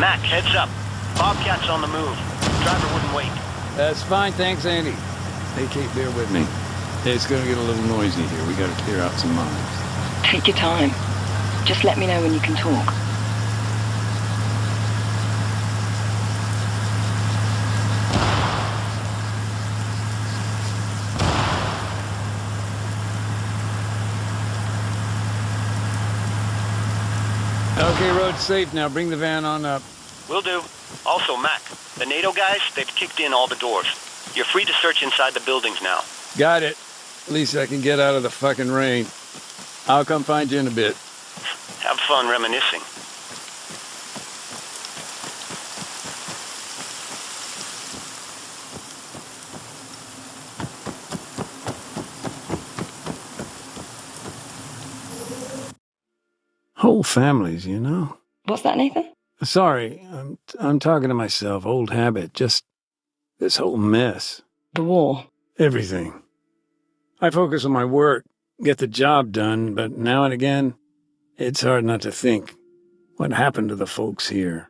Mac, heads up. Bobcat's on the move. Driver wouldn't wait. That's fine, thanks, Andy. Hey, Kate, bear with me. It's gonna get a little noisy here. We gotta clear out some minds. Take your time. Just let me know when you can talk. Okay, road's safe now. Bring the van on up. Will do. Also, Mac, the NATO guys, they've kicked in all the doors. You're free to search inside the buildings now. Got it. At least I can get out of the fucking rain. I'll come find you in a bit. Have fun reminiscing. Whole families, you know? What's that, Nathan? Sorry, I'm talking to myself. Old habit. Just this whole mess. The war. Everything. I focus on my work, get the job done, but now and again, it's hard not to think what happened to the folks here.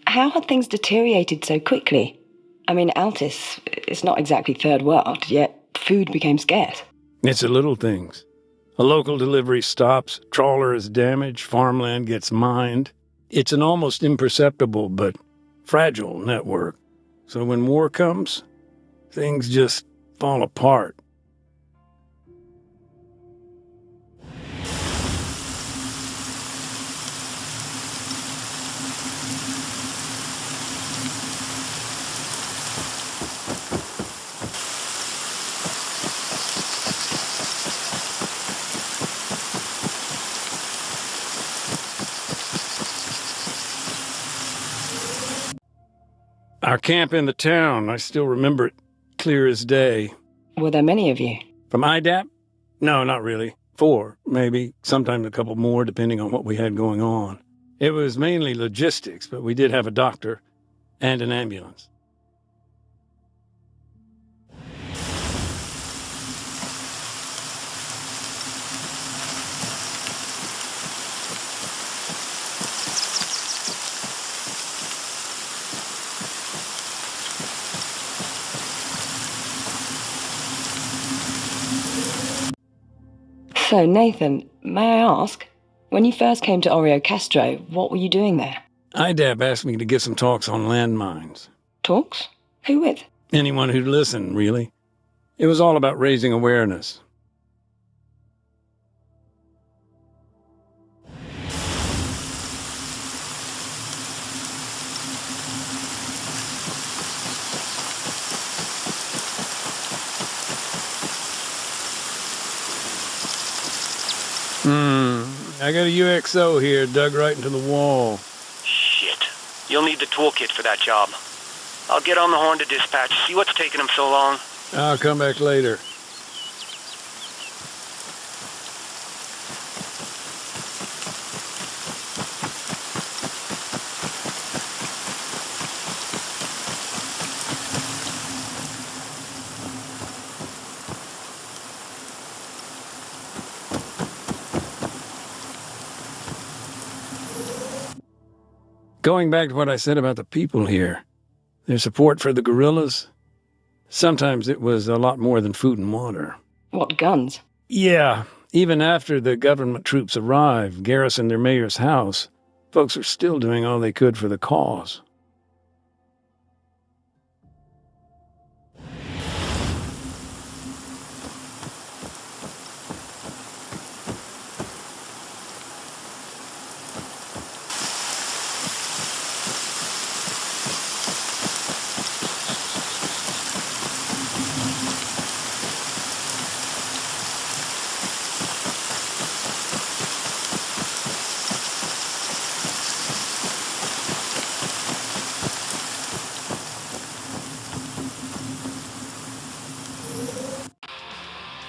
How had things deteriorated so quickly? I mean, Altis, it's not exactly third world, yet food became scarce. It's the little things. A local delivery stops, trawler is damaged, farmland gets mined. It's an almost imperceptible but fragile network. So when war comes, things just fall apart. Our camp in the town, I still remember it clear as day. Were there many of you? From IDAP? No, not really. 4, maybe. Sometimes a couple more, depending on what we had going on. It was mainly logistics, but we did have a doctor and an ambulance. So, Nathan, may I ask, when you first came to Oreo Castro, what were you doing there? IDAP asked me to give some talks on landmines. Talks? Who with? Anyone who'd listen, really. It was all about raising awareness. I got a UXO here dug right into the wall. Shit. You'll need the toolkit for that job. I'll get on the horn to dispatch, see what's taking them so long. I'll come back later. Going back to what I said about the people here, their support for the guerrillas, sometimes it was a lot more than food and water. What, guns? Yeah, even after the government troops arrived, garrisoned their mayor's house, folks were still doing all they could for the cause.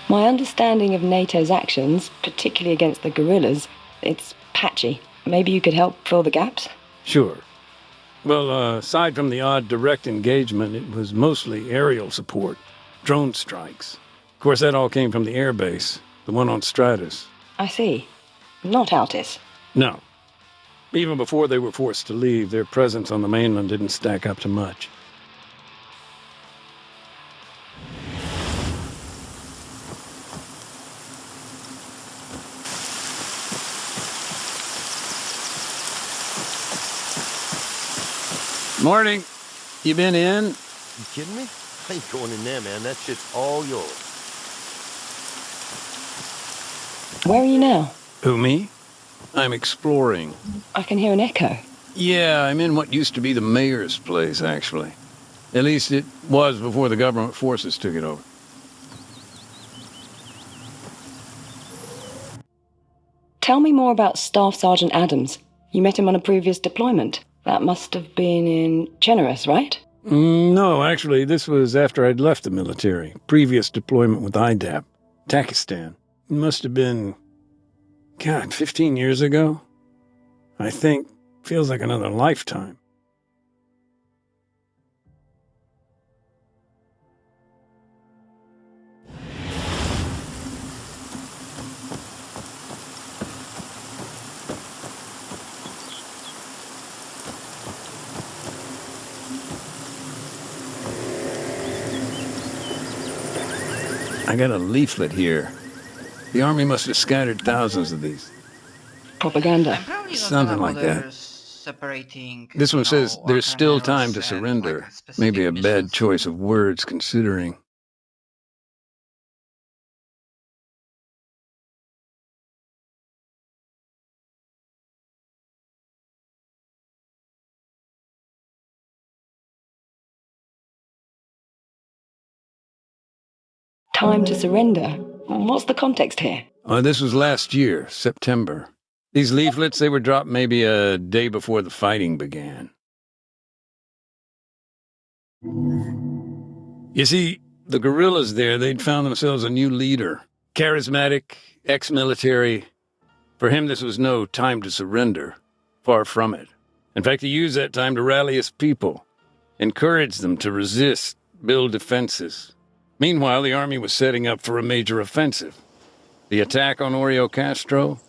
My understanding of NATO's actions, particularly against the guerrillas, it's patchy. Maybe you could help fill the gaps? Sure. Well, aside from the odd direct engagement, it was mostly aerial support, drone strikes. Of course, that all came from the air base, the one on Stratus. I see. Not Altis. No. Even before they were forced to leave, their presence on the mainland didn't stack up to much. Morning. You been in? You kidding me? I ain't going in there, man. That shit's all yours. Where are you now? Who, me? I'm exploring. I can hear an echo. Yeah, I'm in what used to be the mayor's place, actually. At least it was before the government forces took it over. Tell me more about Staff Sergeant Adams. You met him on a previous deployment. That must have been in Generous, right? No, actually, this was after I'd left the military. Previous deployment with IDAP, Takistan. It must have been, 15 years ago? I think. Feels like another lifetime. I got a leaflet here. The Army must have scattered thousands of these. Propaganda. Something like that. This one says there's still time to surrender. Maybe a bad choice of words considering. Time to surrender. What's the context here? This was last year, September. These leaflets, they were dropped maybe a day before the fighting began. You see, the guerrillas there, they'd found themselves a new leader. Charismatic, ex-military. For him, this was no time to surrender. Far from it. In fact, he used that time to rally his people, encourage them to resist, build defenses. Meanwhile, the army was setting up for a major offensive. The attack on Oreo Castro,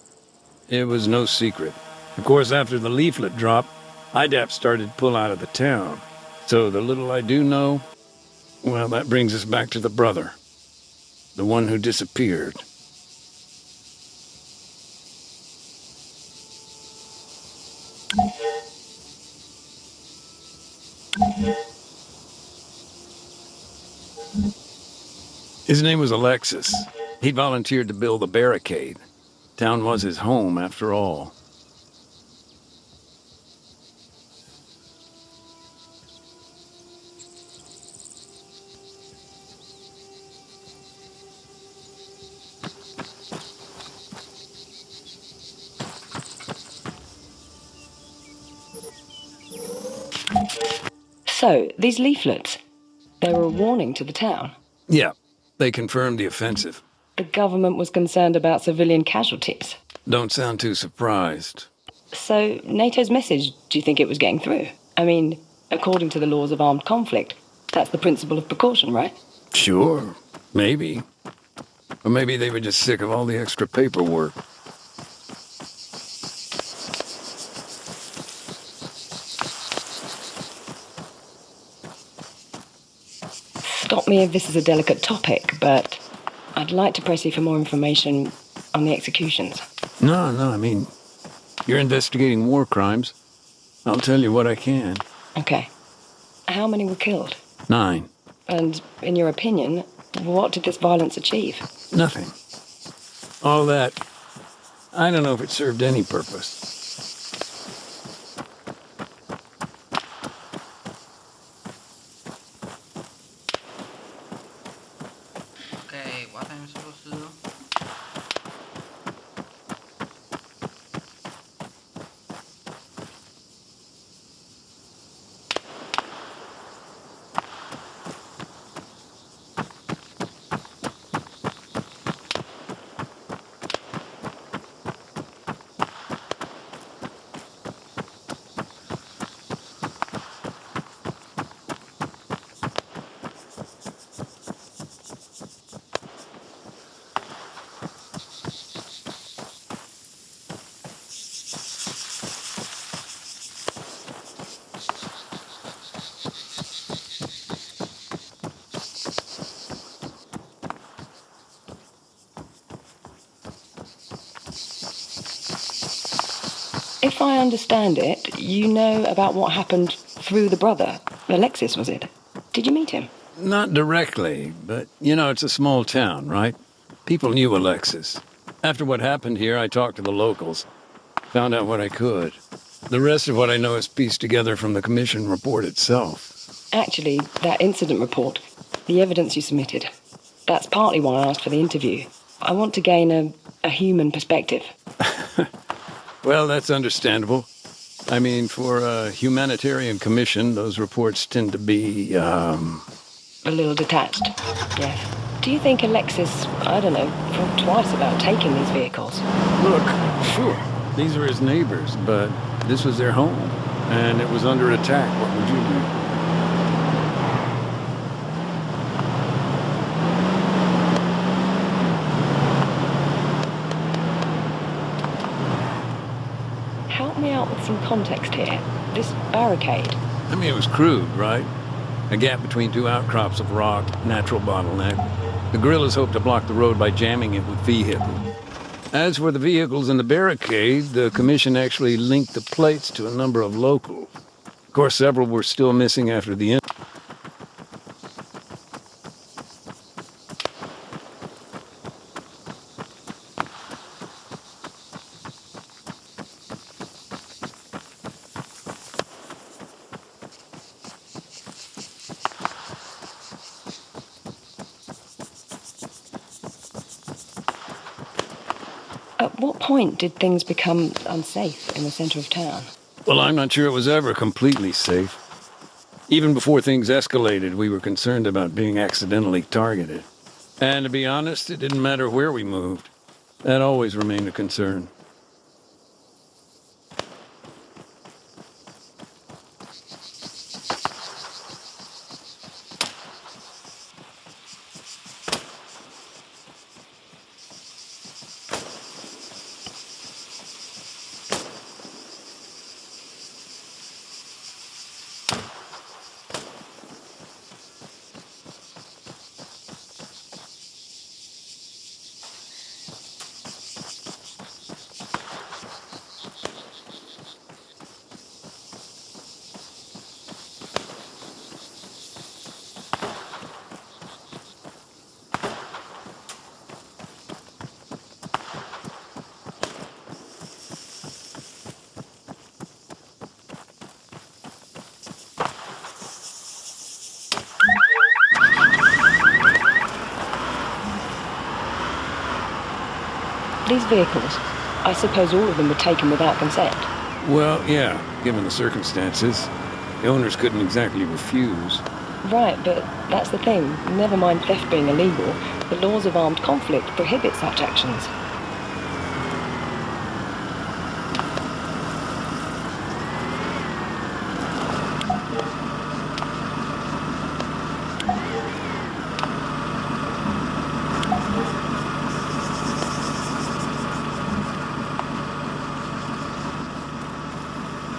it was no secret. Of course, after the leaflet drop, IDAP started to pull out of the town. So the little I do know, well, that brings us back to the brother. The one who disappeared. His name was Alexis. He'd volunteered to build a barricade. Town was his home, after all. So, these leaflets, they were a warning to the town. Yeah, they confirmed the offensive. The government was concerned about civilian casualties. Don't sound too surprised. So, NATO's message, do you think it was getting through? I mean, according to the laws of armed conflict, that's the principle of precaution, right? Sure, maybe. Or maybe they were just sick of all the extra paperwork. Stop me if this is a delicate topic, but I'd like to press you for more information on the executions. No, I mean, you're investigating war crimes. I'll tell you what I can. Okay. How many were killed? 9. And, in your opinion, what did this violence achieve? Nothing. All that, I don't know if it served any purpose. Okay, what am I supposed to do? If I understand it, you know about what happened through the brother. Alexis, was it? Did you meet him? Not directly, but, you know, it's a small town, right? People knew Alexis. After what happened here, I talked to the locals. Found out what I could. The rest of what I know is pieced together from the commission report itself. Actually, that incident report, the evidence you submitted, that's partly why I asked for the interview. I want to gain a human perspective. Well, that's understandable. I mean, for a humanitarian commission, those reports tend to be, A little detached, yes. Do you think Alexis, I don't know, thought twice about taking these vehicles? Look, sure, these are his neighbors, but this was their home, and it was under attack. What would you do? Help me out with some context here. This barricade. I mean, it was crude, right? A gap between two outcrops of rock, natural bottleneck. The guerrillas hoped to block the road by jamming it with vehicles. As for the vehicles in the barricade, the commission actually linked the plates to a number of locals. Of course, several were still missing after the incident. At what point did things become unsafe in the center of town? Well, I'm not sure it was ever completely safe. Even before things escalated, we were concerned about being accidentally targeted. And to be honest, it didn't matter where we moved. That always remained a concern. These vehicles, I suppose all of them were taken without consent. Well, yeah, given the circumstances. The owners couldn't exactly refuse. Right, but that's the thing. Never mind theft being illegal, the laws of armed conflict prohibit such actions.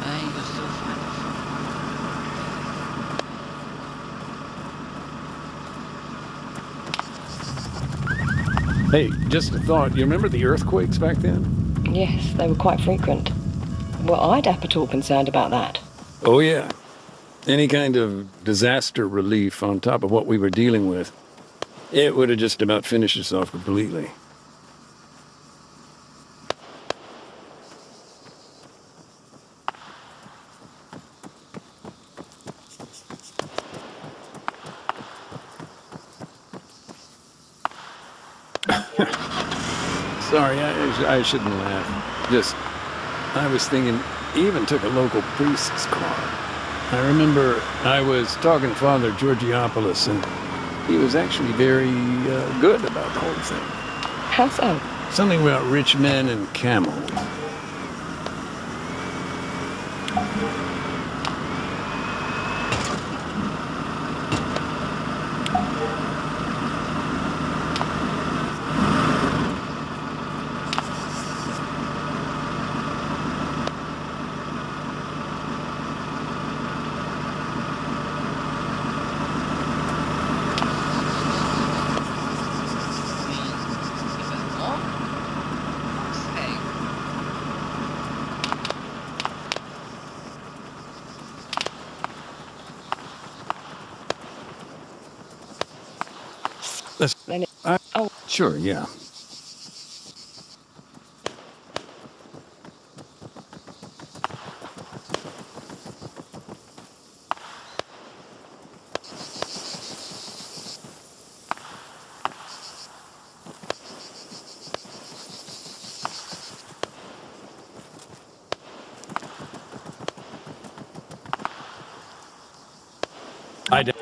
Nee, ik wil still find the phone. Hey, just a thought. You remember the earthquakes back then? Yes, they were quite frequent. Were IDAP at all concerned about that? Oh, yeah. Any kind of disaster relief on top of what we were dealing with, it would have just about finished us off completely. Sorry, I shouldn't laugh. Just, I was thinking, he even took a local priest's car. I remember I was talking to Father Georgiopoulos, and he was actually very good about the whole thing. How so? Something about rich men and camels. Is that all? Fuck's sake. Then it... Sure, yeah.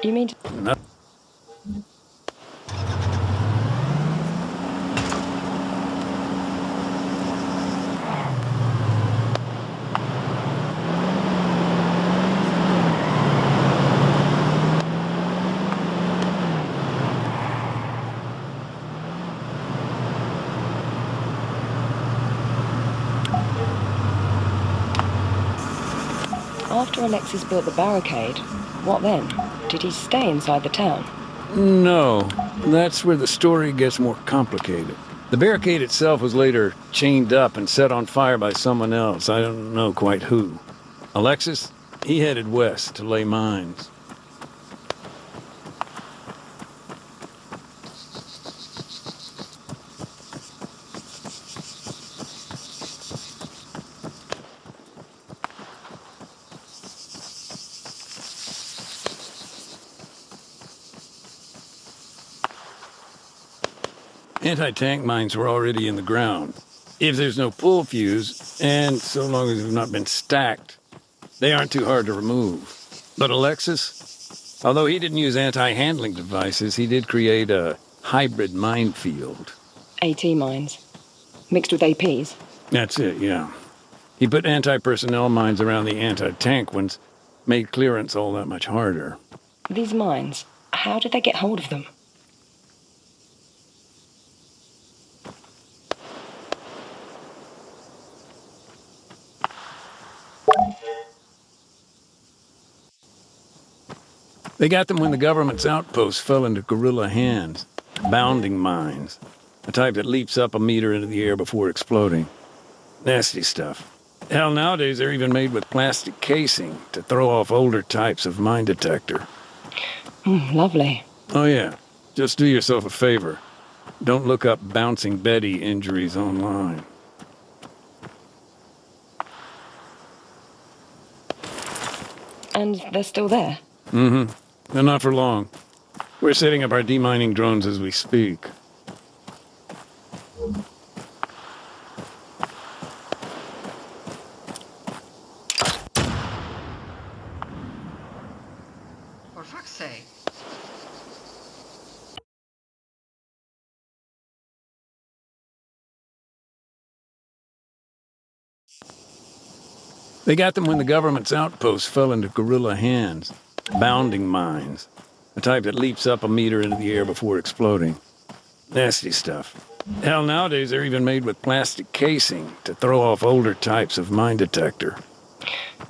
You mean... No. After Alexis built the barricade, what then? Did he stay inside the town? No, that's where the story gets more complicated. The barricade itself was later chained up and set on fire by someone else. I don't know quite who. Alexis, he headed west to lay mines. Anti-tank mines were already in the ground. If there's no pull fuse, and so long as they've not been stacked, they aren't too hard to remove. But Alexis, although he didn't use anti-handling devices, he did create a hybrid minefield. AT mines. Mixed with APs? That's it, yeah. He put anti-personnel mines around the anti-tank ones, made clearance all that much harder. These mines, how did they get hold of them? They got them when the government's outposts fell into guerrilla hands. Bounding mines. A type that leaps up a meter into the air before exploding. Nasty stuff. Hell, nowadays they're even made with plastic casing to throw off older types of mine detector. Lovely. Oh yeah, just do yourself a favor. Don't look up Bouncing Betty injuries online. And they're still there? Mm-hmm. They're not for long. We're setting up our demining drones as we speak. For fuck's sake. They got them when the government's outposts fell into guerrilla hands. Bounding mines. A type that leaps up a meter into the air before exploding. Nasty stuff. Hell, nowadays they're even made with plastic casing to throw off older types of mine detector.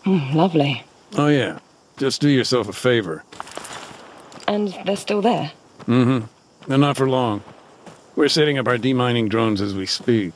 Lovely. Oh yeah, just do yourself a favor. And they're still there? Mm-hmm. They're not for long. We're setting up our demining drones as we speak.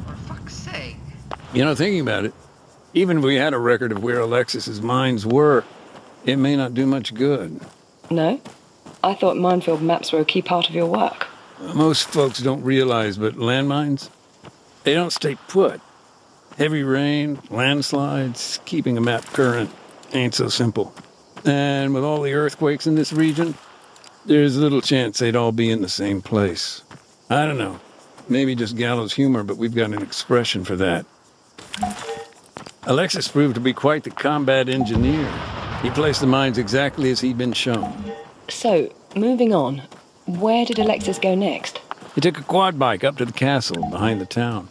For fuck's sake. You know, thinking about it, even if we had a record of where Alexis's mines were, it may not do much good. No? I thought minefield maps were a key part of your work. Most folks don't realize, but landmines, they don't stay put. Heavy rain, landslides, keeping a map current ain't so simple. And with all the earthquakes in this region, there's little chance they'd all be in the same place. I don't know. Maybe just gallows humor, but we've got an expression for that. Alexis proved to be quite the combat engineer. He placed the mines exactly as he'd been shown. So, moving on, where did Alexis go next? He took a quad bike up to the castle behind the town.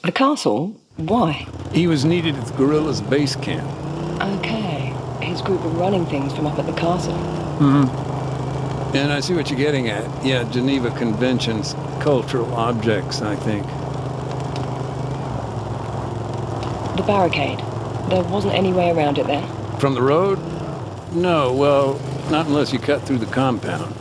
The castle? Why? He was needed at the guerrillas' base camp. Okay. His group were running things from up at the castle. Mm-hmm. And I see what you're getting at. Yeah, Geneva Conventions, cultural objects, I think. The barricade. There wasn't any way around it there. From the road? No, well, not unless you cut through the compound.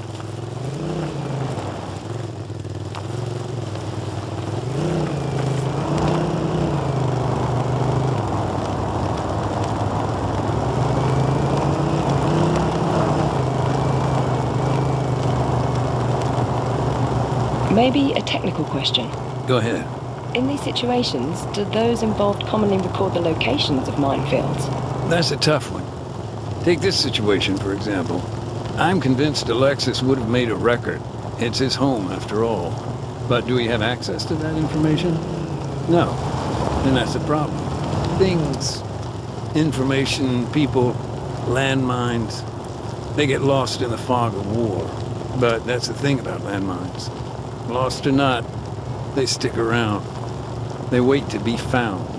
Maybe a technical question. Go ahead. In these situations, do those involved commonly record the locations of minefields? That's a tough one. Take this situation, for example. I'm convinced Alexis would have made a record. It's his home, after all. But do we have access to that information? No. And that's the problem. Things, information, people, landmines, they get lost in the fog of war. But that's the thing about landmines. Lost or not, they stick around. They wait to be found.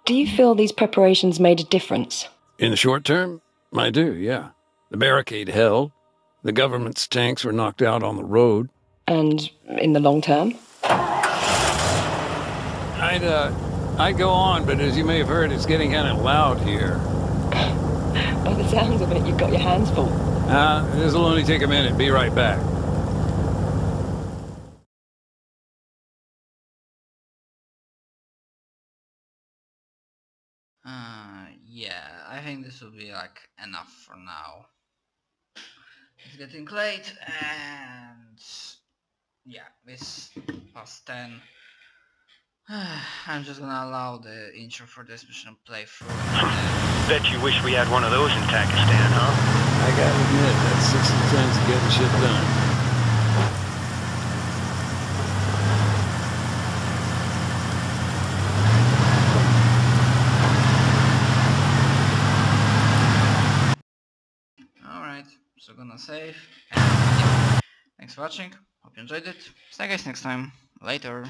Do you feel these preparations made a difference? In the short term, I do, yeah. The barricade held. The government's tanks were knocked out on the road. And in the long term? I'd go on, but as you may have heard, it's getting kind of loud here. By the sounds of it, you've got your hands full. This'll only take a minute. Be right back. Yeah, I think this will be like enough for now. It's getting late and yeah, it's past 10. I'm just gonna allow the intro for this mission to play through. Bet you wish we had one of those in Pakistan, huh? I gotta admit, that's 60 cents to getting shit done. Alright, so gonna save. And yeah, thanks for watching. Hope you enjoyed it. See you guys next time. Later.